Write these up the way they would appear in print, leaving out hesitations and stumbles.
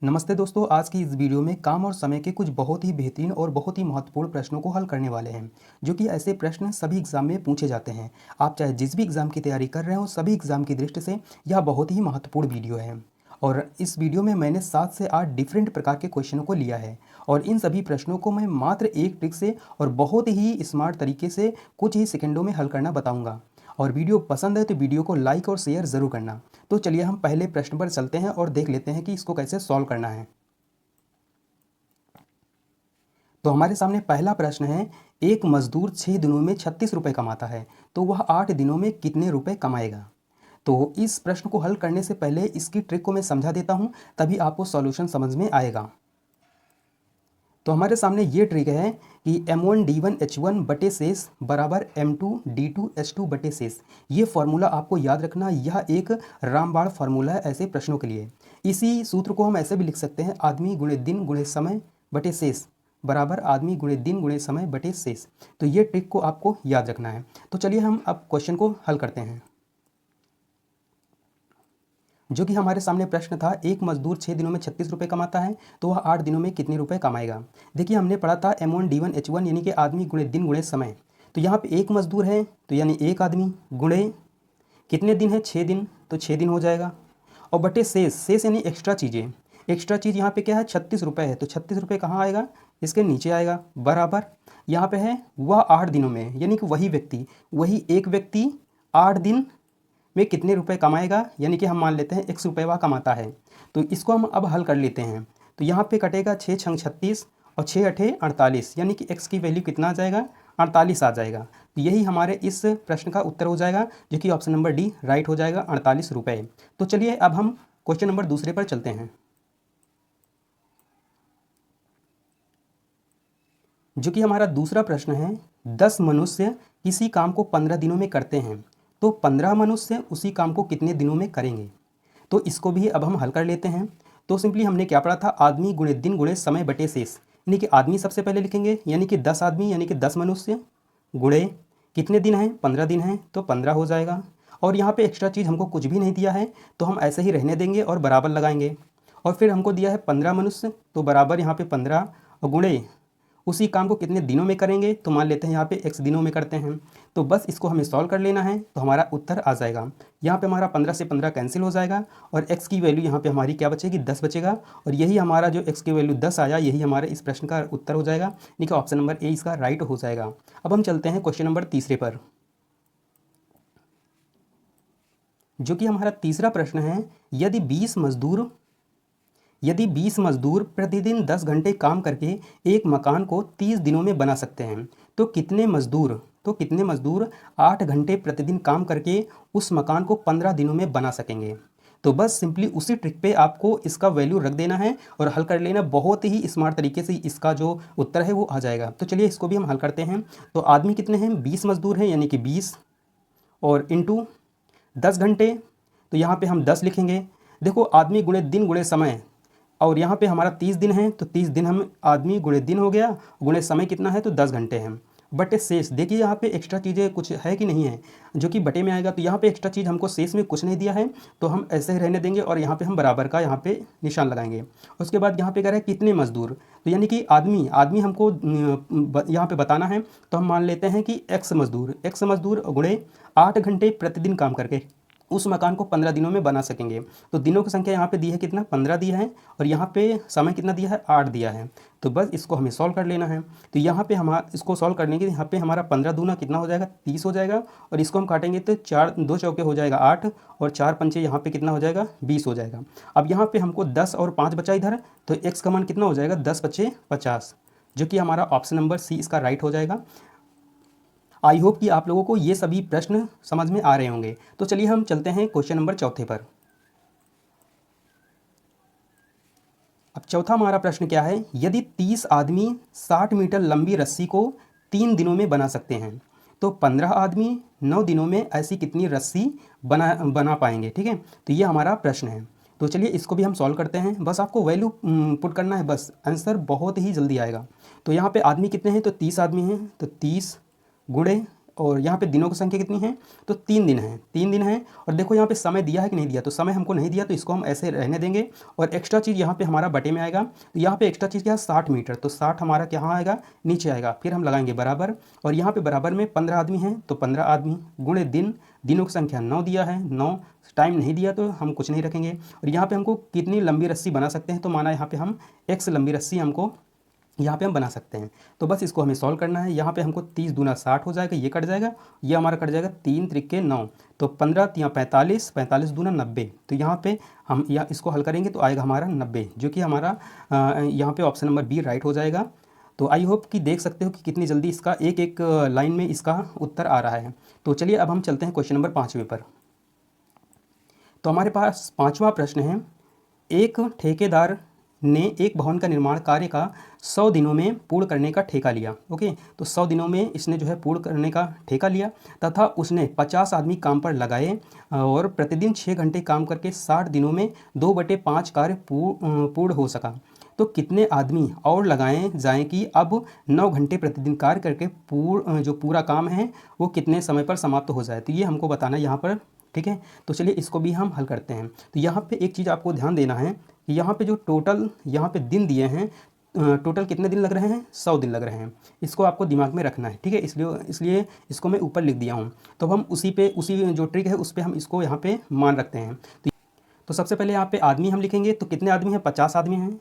नमस्ते दोस्तों, आज की इस वीडियो में काम और समय के कुछ बहुत ही बेहतरीन और बहुत ही महत्वपूर्ण प्रश्नों को हल करने वाले हैं, जो कि ऐसे प्रश्न सभी एग्जाम में पूछे जाते हैं। आप चाहे जिस भी एग्जाम की तैयारी कर रहे हो, सभी एग्जाम की दृष्टि से यह बहुत ही महत्वपूर्ण वीडियो है। और इस वीडियो में मैंने 7 से 8 डिफरेंट प्रकार के क्वेश्चनों को लिया है और इन सभी प्रश्नों को मैं मात्र एक ट्रिक से और बहुत ही स्मार्ट तरीके से कुछ ही सेकंडों में हल करना बताऊंगा। और वीडियो पसंद है तो वीडियो को लाइक और शेयर ज़रूर करना। तो चलिए हम पहले प्रश्न पर चलते हैं और देख लेते हैं कि इसको कैसे सॉल्व करना है। तो हमारे सामने पहला प्रश्न है, एक मजदूर 6 दिनों में 36 रुपये कमाता है, तो वह 8 दिनों में कितने रुपए कमाएगा। तो इस प्रश्न को हल करने से पहले इसकी ट्रिक को मैं समझा देता हूं, तभी आपको सॉल्यूशन समझ में आएगा। तो हमारे सामने ये ट्रिक है कि M1D1H1 बटे शेष बराबर M2D2H2 बटे शेष। ये फॉर्मूला आपको याद रखना, यह एक रामबाण फार्मूला है ऐसे प्रश्नों के लिए। इसी सूत्र को हम ऐसे भी लिख सकते हैं, आदमी गुणे दिन गुणे समय बटे शेष बराबर आदमी गुणे दिन गुणे समय बटे शेष। तो ये ट्रिक को आपको याद रखना है। तो चलिए हम अब क्वेश्चन को हल करते हैं। जो कि हमारे सामने प्रश्न था, एक मजदूर 6 दिनों में 36 रुपये कमाता है, तो वह 8 दिनों में कितने रुपए कमाएगा। देखिए, हमने पढ़ा था M1D1H1 यानी कि आदमी गुणे दिन गुणे समय। तो यहाँ पे एक मजदूर है तो यानी एक आदमी गुणे कितने दिन है, 6 दिन, तो 6 दिन हो जाएगा। और बटे शेष, शेष यानी एक्स्ट्रा चीज़ें। एक्स्ट्रा चीज़ यहाँ पे क्या है, 36 रुपये है, तो 36 रुपये कहाँ आएगा, इसके नीचे आएगा, बराबर यहाँ पे है वह 8 दिनों में, यानी कि वही एक व्यक्ति 8 दिन में कितने रुपए कमाएगा, यानी कि हम मान लेते हैं 100 रुपये वह कमाता है। तो इसको हम अब हल कर लेते हैं। तो यहाँ पे कटेगा 6 छंग 36 और 6 अठे 48, यानी कि x की वैल्यू कितना आ जाएगा, 48 आ जाएगा। तो यही हमारे इस प्रश्न का उत्तर हो जाएगा, जो कि ऑप्शन नंबर डी राइट हो जाएगा, 48 रुपये। तो चलिए अब हम क्वेश्चन नंबर दूसरे पर चलते हैं, जो कि हमारा दूसरा प्रश्न है। 10 मनुष्य किसी काम को 15 दिनों में करते हैं, तो 15 मनुष्य उसी काम को कितने दिनों में करेंगे। तो इसको भी अब हम हल कर लेते हैं। तो सिंपली हमने क्या पढ़ा था, आदमी गुणे दिन गुणे समय बटे शेष, यानी कि आदमी सबसे पहले लिखेंगे, यानी कि 10 आदमी यानी कि 10 मनुष्य गुणे कितने दिन हैं, 15 दिन हैं, तो 15 हो जाएगा। और यहाँ पे एक्स्ट्रा चीज़ हमको कुछ भी नहीं दिया है, तो हम ऐसे ही रहने देंगे और बराबर लगाएंगे। और फिर हमको दिया है 15 मनुष्य, तो बराबर यहाँ पे 15 और गुणे उसी काम को कितने दिनों में करेंगे, तो मान लेते हैं यहाँ पे x दिनों में करते हैं। तो बस इसको हमें सॉल्व कर लेना है, तो हमारा उत्तर आ जाएगा। यहाँ पे हमारा 15 से 15 कैंसिल हो जाएगा और x की वैल्यू यहाँ पे हमारी क्या बचेगी, 10 बचेगा। और यही हमारा जो x की वैल्यू 10 आया, यही हमारे इस प्रश्न का उत्तर हो जाएगा, यानी कि ऑप्शन नंबर ए इसका राइट हो जाएगा। अब हम चलते हैं क्वेश्चन नंबर तीसरे पर, जो कि हमारा तीसरा प्रश्न है। यदि 20 मजदूर प्रतिदिन 10 घंटे काम करके एक मकान को 30 दिनों में बना सकते हैं, तो कितने मजदूर 8 घंटे प्रतिदिन काम करके उस मकान को 15 दिनों में बना सकेंगे। तो बस सिंपली उसी ट्रिक पे आपको इसका वैल्यू रख देना है और हल कर लेना। बहुत ही स्मार्ट तरीके से इसका जो उत्तर है वो आ जाएगा। तो चलिए इसको भी हम हल करते हैं। तो आदमी कितने हैं, 20 मजदूर हैं, यानी कि 20 और इंटू 10 घंटे, तो यहाँ पे हम 10 लिखेंगे। देखो, आदमी गुणे दिन गुणे समय, और यहाँ पे हमारा 30 दिन है, तो 30 दिन हम आदमी गुणे दिन हो गया, गुणे समय कितना है, तो 10 घंटे हैं, बटे शेष। देखिए यहाँ पे एक्स्ट्रा चीज़ें कुछ है कि नहीं है, जो कि बटे में आएगा। तो यहाँ पे एक्स्ट्रा चीज़ हमको शेष में कुछ नहीं दिया है, तो हम ऐसे ही रहने देंगे और यहाँ पे हम बराबर का यहाँ पे निशान लगाएंगे। उसके बाद यहाँ पे कह रहे हैं कितने मजदूर, तो यानी कि आदमी हमको यहाँ पे बताना है, तो हम मान लेते हैं कि एक्स मजदूर गुणे 8 घंटे प्रतिदिन काम करके उस मकान को 15 दिनों में बना सकेंगे। तो दिनों की संख्या यहाँ पे दी है कितना, 15 दिया है, और यहाँ पे समय कितना दिया है, 8 दिया है। तो बस इसको हमें सॉल्व कर लेना है। तो यहाँ पे हम इसको सॉल्व करने के यहाँ पे हमारा 15 दूना कितना हो जाएगा, 30 हो जाएगा। और इसको हम काटेंगे तो 4 2 चौके हो जाएगा 8, और 4 पंचे यहाँ पे कितना हो जाएगा, 20 हो जाएगा। अब यहाँ पे हमको 10 और 5 बचा इधर, तो x का मान कितना हो जाएगा, 10 पचे 50, जो कि हमारा ऑप्शन नंबर सी इसका राइट हो जाएगा। आई होप कि आप लोगों को ये सभी प्रश्न समझ में आ रहे होंगे। तो चलिए हम चलते हैं क्वेश्चन नंबर चौथे पर। अब चौथा हमारा प्रश्न क्या है, यदि 30 आदमी 60 मीटर लंबी रस्सी को 3 दिनों में बना सकते हैं, तो 15 आदमी 9 दिनों में ऐसी कितनी रस्सी बना पाएंगे। ठीक है, तो ये हमारा प्रश्न है। तो चलिए इसको भी हम सॉल्व करते हैं। बस आपको वैल्यू पुट करना है, बस आंसर बहुत ही जल्दी आएगा। तो यहाँ पे आदमी कितने हैं, तो 30 आदमी हैं, तो 30 गुणे और यहाँ पे दिनों की संख्या कितनी है, तो 3 दिन है, 3 दिन है। और देखो यहाँ पे समय दिया है कि नहीं दिया, तो समय हमको नहीं दिया तो इसको हम ऐसे रहने देंगे। और एक्स्ट्रा चीज़ यहाँ पे हमारा बटे में आएगा, तो यहाँ पे एक्स्ट्रा चीज़ क्या है 60 मीटर, तो 60 हमारा कहाँ आएगा, नीचे आएगा। फिर हम लगाएंगे बराबर, और यहाँ पे बराबर में 15 आदमी हैं तो 15 आदमी गुणे दिन, दिनों की संख्या 9 दिया है, 9 टाइम नहीं दिया तो हम कुछ नहीं रखेंगे। और यहाँ पे हमको कितनी लंबी रस्सी बना सकते हैं, तो माना यहाँ पे हम x लंबी रस्सी हमको यहाँ पे हम बना सकते हैं। तो बस इसको हमें सॉल्व करना है। यहाँ पे हमको 30 दूना 60 हो जाएगा, ये कट जाएगा, ये हमारा कट जाएगा, 3 त्रिके 9, तो 15 तिया 45, 45 दूना 90। तो यहाँ पे हम इसको हल करेंगे तो आएगा हमारा 90, जो कि हमारा यहाँ पे ऑप्शन नंबर बी राइट हो जाएगा। तो आई होप कि देख सकते हो कि कितनी जल्दी इसका एक एक लाइन में इसका उत्तर आ रहा है। तो चलिए अब हम चलते हैं क्वेश्चन नंबर 5वें पर। तो हमारे पास 5वां प्रश्न है, एक ठेकेदार ने एक भवन का निर्माण कार्य का 100 दिनों में पूर्ण करने का ठेका लिया। ओके, तो 100 दिनों में इसने जो है पूर्ण करने का ठेका लिया, तथा उसने 50 आदमी काम पर लगाए और प्रतिदिन 6 घंटे काम करके 60 दिनों में 2/5 कार्य पूर्ण हो सका। तो कितने आदमी और लगाए जाएं कि अब 9 घंटे प्रतिदिन कार्य करके जो पूरा काम है वो कितने समय पर समाप्त हो जाए। तो ये हमको बताना है यहाँ पर, ठीक है। तो चलिए इसको भी हम हल करते हैं। तो यहाँ पे एक चीज़ आपको ध्यान देना है कि यहाँ पे जो टोटल यहाँ पे दिन दिए हैं, टोटल कितने दिन लग रहे हैं, 100 दिन लग रहे हैं। इसको आपको दिमाग में रखना है, ठीक है। इसलिए इसको मैं ऊपर लिख दिया हूँ। तो हम उसी जो ट्रिक है उस पर हम इसको यहाँ पे मान रखते हैं। तो सबसे पहले यहाँ पे आदमी हम लिखेंगे, तो कितने आदमी हैं, 50 आदमी हैं,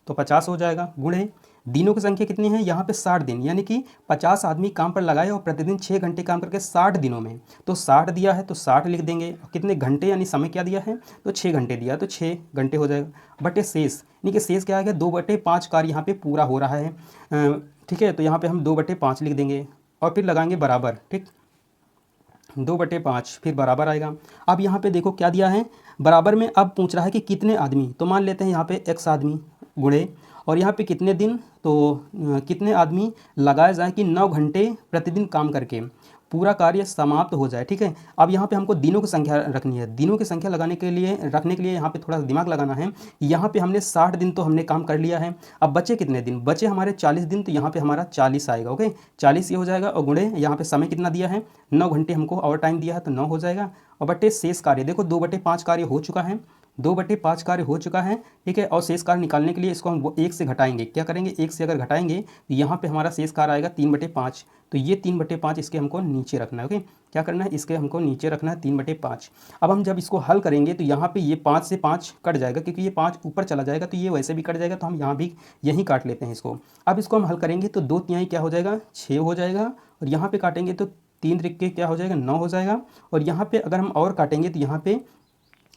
तो 50 हो जाएगा, गुणे दिनों की संख्या कितनी है, यहाँ पे 60 दिन, यानी कि 50 आदमी काम पर लगाए और प्रतिदिन 6 घंटे काम करके 60 दिनों में, तो 60 दिया है तो 60 लिख देंगे। कितने घंटे यानी समय क्या दिया है, तो 6 घंटे दिया, तो 6 घंटे हो जाएगा, बटे शेष, यानी कि शेष क्या आ गया, 2/5 कार्य यहाँ पे पूरा हो रहा है, ठीक है। तो यहाँ पे हम 2/5 लिख देंगे और फिर लगाएंगे बराबर, ठीक, 2/5 फिर बराबर आएगा। अब यहाँ पे देखो क्या दिया है, बराबर में अब पूछ रहा है कि कितने आदमी, तो मान लेते हैं यहाँ पे x आदमी गुणे, और यहाँ पे कितने दिन, तो कितने आदमी लगाए जाए कि 9 घंटे प्रतिदिन काम करके पूरा कार्य समाप्त हो जाए, ठीक है। अब यहाँ पे हमको दिनों की संख्या रखनी है। दिनों की संख्या रखने के लिए यहाँ पे थोड़ा दिमाग लगाना है। यहाँ पे हमने 60 दिन तो हमने काम कर लिया है, अब बचे कितने दिन, बचे हमारे 40 दिन, तो यहाँ पे हमारा 40 आएगा, ओके, 40 ये हो जाएगा, और गुणे यहाँ पे समय कितना दिया है, 9 घंटे हमको और टाइम दिया है, तो 9 हो जाएगा, और बटे शेष कार्य, देखो 2/5 कार्य हो चुका है, 2/5 कार्य हो चुका है, ठीक है। और शेष कार्य निकालने के लिए इसको हम 1 से घटाएंगे, क्या करेंगे, 1 से अगर घटाएंगे तो यहाँ पे हमारा शेष कार्य आएगा 3/5, तो ये 3/5 इसके हमको नीचे रखना है, ओके। क्या करना है, इसके हमको नीचे रखना है 3/5। अब हम जब इसको हल करेंगे तो यहाँ पे ये 5 से 5 कट जाएगा, क्योंकि ये 5 ऊपर चला जाएगा तो ये वैसे भी कट जाएगा, तो हम यहाँ भी यहीं काट लेते हैं इसको। अब इसको हम हल करेंगे तो 2 तिहाई क्या हो जाएगा, 6 हो जाएगा, और यहाँ पे काटेंगे तो 3 त्रिके क्या हो जाएगा, 9 हो जाएगा, और यहाँ पे अगर हम और काटेंगे तो यहाँ पे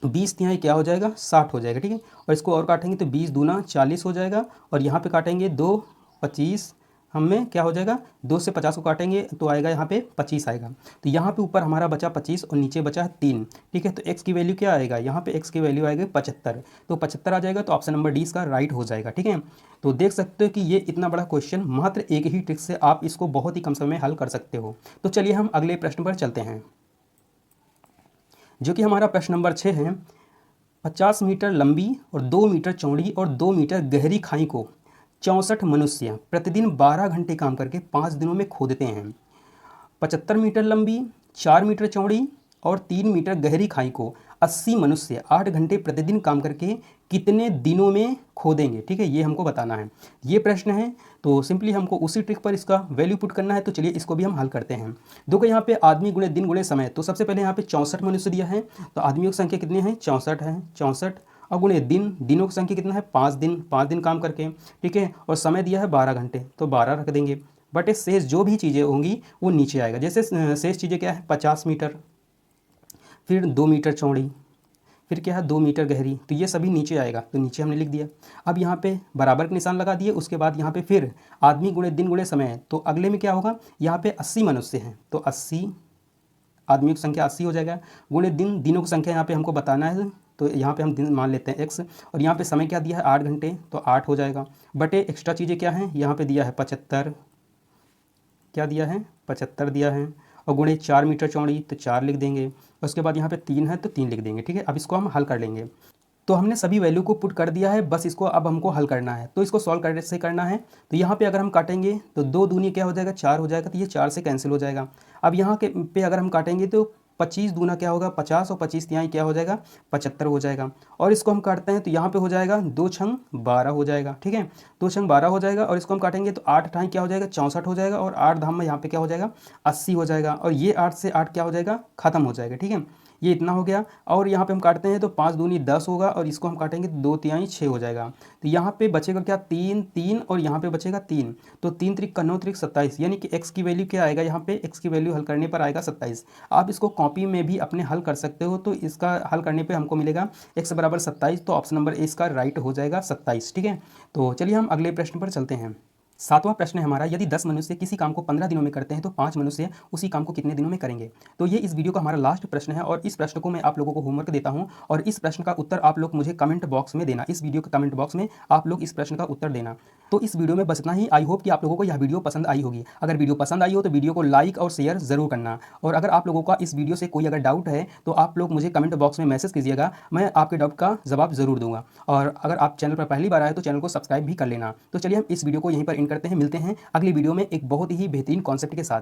20 तिहाई क्या हो जाएगा, 60 हो जाएगा, ठीक है। और इसको और काटेंगे तो 20 दूना 40 हो जाएगा, और यहाँ पे काटेंगे 2 25, हमें क्या हो जाएगा, 2 से 50 को काटेंगे तो आएगा यहाँ पे 25 आएगा। तो यहाँ पे ऊपर हमारा बचा 25 और नीचे बचा 3, ठीक है। तो x की वैल्यू क्या आएगा, यहाँ पे x की वैल्यू आएगी 75, तो 75 आ जाएगा, तो ऑप्शन नंबर डी इसका राइट हो जाएगा, ठीक है। तो देख सकते हो कि ये इतना बड़ा क्वेश्चन मात्र एक ही ट्रिक से आप इसको बहुत ही कम समय में हल कर सकते हो। तो चलिए हम अगले प्रश्न पर चलते हैं, जो कि हमारा प्रश्न नंबर 6 है। 50 मीटर लंबी और 2 मीटर चौड़ी और 2 मीटर गहरी खाई को 64 मनुष्य प्रतिदिन 12 घंटे काम करके 5 दिनों में खोदते हैं। 75 मीटर लंबी, 4 मीटर चौड़ी और 3 मीटर गहरी खाई को 80 मनुष्य 8 घंटे प्रतिदिन काम करके कितने दिनों में खोदेंगे, ठीक है। ये हमको बताना है, ये प्रश्न है। तो सिंपली हमको उसी ट्रिक पर इसका वैल्यू पुट करना है। तो चलिए इसको भी हम हल करते हैं। देखो यहाँ पे आदमी गुणे दिन गुणे समय, तो सबसे पहले यहाँ पे 64 मनुष्य दिया है, तो आदमियों की संख्या कितनी है, 64 है, 64, और गुणे दिन, दिनों की संख्या कितना है, 5 दिन, 5 दिन काम करके, ठीक है। और समय दिया है 12 घंटे, तो 12 रख देंगे, बट शेष जो भी चीज़ें होंगी वो नीचे आएगा। जैसे शेष चीज़ें क्या है, 50 मीटर, फिर 2 मीटर चौड़ी, फिर क्या है 2 मीटर गहरी, तो ये सभी नीचे आएगा, तो नीचे हमने लिख दिया। अब यहाँ पे बराबर के निशान लगा दिए, उसके बाद यहाँ पे फिर आदमी गुणे दिन गुणे समय, तो अगले में क्या होगा, यहाँ पे 80 मनुष्य हैं, तो 80 आदमियों की संख्या 80 हो जाएगा, गुणे दिन, दिनों की संख्या यहाँ पे हमको बताना है, तो यहाँ पे हम दिन मान लेते हैं x, और यहाँ पे समय क्या दिया है 8 घंटे, तो 8 हो जाएगा, बटे एक्स्ट्रा चीज़ें क्या हैं, यहाँ पे दिया है 75, क्या दिया है 75 दिया है, और गुणे 4 मीटर चौड़ी, तो 4 लिख देंगे, उसके बाद यहाँ पे 3 है तो 3 लिख देंगे, ठीक है। अब इसको हम हल कर लेंगे। तो हमने सभी वैल्यू को पुट कर दिया है, बस इसको अब हमको हल करना है। तो इसको सॉल्व कैसे करना है, तो यहाँ पे अगर हम काटेंगे तो 2 दूनी क्या हो जाएगा, 4 हो जाएगा, तो ये 4 से कैंसिल हो जाएगा। अब यहाँ के पे अगर हम काटेंगे तो 25 दूना क्या होगा 50 और 25 तिहाई क्या हो जाएगा 75 हो जाएगा। और इसको हम काटते हैं तो यहाँ पे हो जाएगा 2 छंग 12 हो जाएगा, ठीक है, 2 छंग 12 हो जाएगा। और इसको हम काटेंगे तो 8 ठाई क्या हो जाएगा 64 हो जाएगा, और 8 धाम में यहाँ पे क्या हो जाएगा 80 हो जाएगा। और ये 8 से 8 क्या हो जाएगा ख़त्म हो जाएगा, ठीक है, ये इतना हो गया। और यहाँ पे हम काटते हैं तो 5 दूनी 10 होगा, और इसको हम काटेंगे तो 2 तिहाई 6 हो जाएगा। तो यहाँ पे बचेगा क्या 3 3, और यहाँ पे बचेगा 3, तो 3 त्रिक का 9 त्रिक 27, यानी कि x की वैल्यू क्या आएगा, यहाँ पे x की वैल्यू हल करने पर आएगा 27। आप इसको कॉपी में भी अपने हल कर सकते हो, तो इसका हल करने पे हमको मिलेगा x बराबर 27, तो ऑप्शन नंबर ए इसका राइट हो जाएगा 27, ठीक है। तो चलिए हम अगले प्रश्न पर चलते हैं। 7वां प्रश्न है हमारा, यदि 10 मनुष्य किसी काम को 15 दिनों में करते हैं तो 5 मनुष्य उसी काम को कितने दिनों में करेंगे। तो ये इस वीडियो का हमारा लास्ट प्रश्न है, और इस प्रश्न को मैं आप लोगों को होमवर्क देता हूं, और इस प्रश्न का उत्तर आप लोग मुझे कमेंट बॉक्स में देना। इस वीडियो के कमेंट बॉक्स में आप लोग इस प्रश्न का उत्तर देना। तो इस वीडियो में बस इतना ही। आई होप कि आप लोगों को यह वीडियो पसंद आई होगी। अगर वीडियो पसंद आई हो तो वीडियो को लाइक और शेयर ज़रूर करना। और अगर आप लोगों का इस वीडियो से कोई अगर डाउट है तो आप लोग मुझे कमेंट बॉक्स में मैसेज कीजिएगा, मैं आपके डाउट का जवाब ज़रूर दूंगा। और अगर आप चैनल पर पहली बार आए तो चैनल को सब्सक्राइब भी कर लेना। तो चलिए हम इस वीडियो को यहीं पर एंड करते हैं, मिलते हैं अगली वीडियो में एक बहुत ही बेहतरीन कॉन्सेप्ट के साथ।